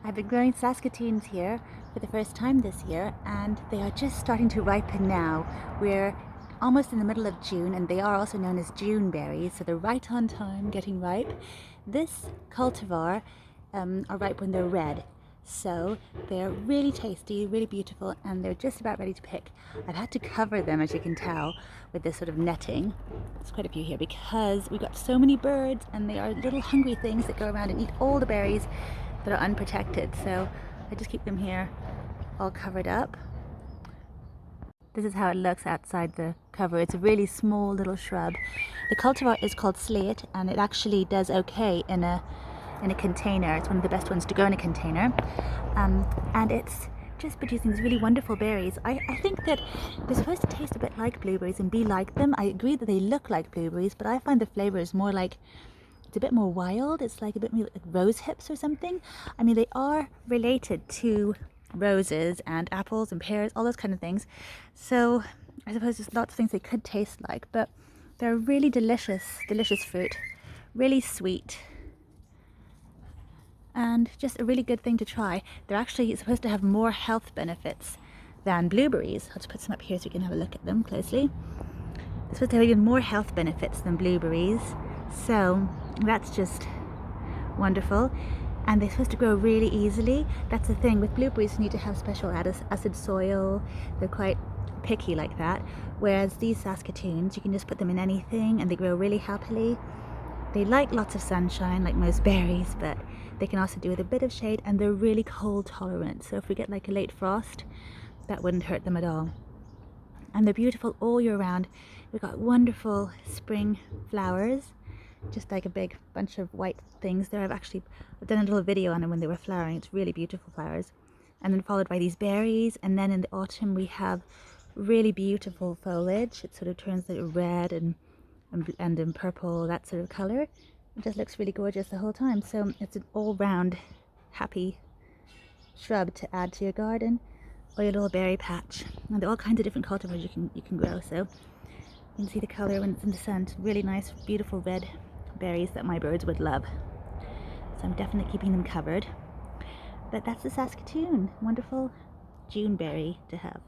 I've been growing Saskatoons here for the first time this year, and they are just starting to ripen now. We're almost in the middle of June, and they are also known as June berries, so they're right on time getting ripe. This cultivar are ripe when they're red, so they're really tasty, really beautiful, and they're just about ready to pick. I've had to cover them, as you can tell, with this sort of netting. There's quite a few here because we've got so many birds, and they are little hungry things that go around and eat all the berries that are unprotected, so I just keep them here all covered up. This is how it looks outside the cover. It's a really small little shrub. The cultivar is called Sleyt, and it actually does okay in a container. It's one of the best ones to grow in a container, and it's just producing these really wonderful berries. I think that they're supposed to taste a bit like blueberries and be like them. I agree that they look like blueberries, but I find the flavor is more like, it's a bit more wild. It's like a bit more like rose hips or something. I mean, they are related to roses and apples and pears, all those kind of things. So I suppose there's lots of things they could taste like, but they're really delicious fruit, really sweet, and just a really good thing to try. They're actually supposed to have more health benefits than blueberries. I'll just put some up here so you can have a look at them closely. They're supposed to have even more health benefits than blueberries, so that's just wonderful. And they're supposed to grow really easily. That's the thing with blueberries, you need to have special acid soil. They're quite picky like that, whereas these Saskatoons, you can just put them in anything and they grow really happily. They like lots of sunshine like most berries, but they can also do with a bit of shade, and they're really cold tolerant, so if we get like a late frost, that wouldn't hurt them at all. And they're beautiful all year round. We've got wonderful spring flowers, just like a big bunch of white things there. I've done a little video on them when they were flowering. It's really beautiful flowers. And then followed by these berries, and then in the autumn we have really beautiful foliage. It sort of turns like red and in purple, that sort of color. It just looks really gorgeous the whole time. So it's an all-round happy shrub to add to your garden or your little berry patch. And there are all kinds of different cultivars you can grow. So you can see the color when it's in the sun. It's really nice, beautiful red berries that my birds would love. So I'm definitely keeping them covered. But that's the Saskatoon. Wonderful June berry to have.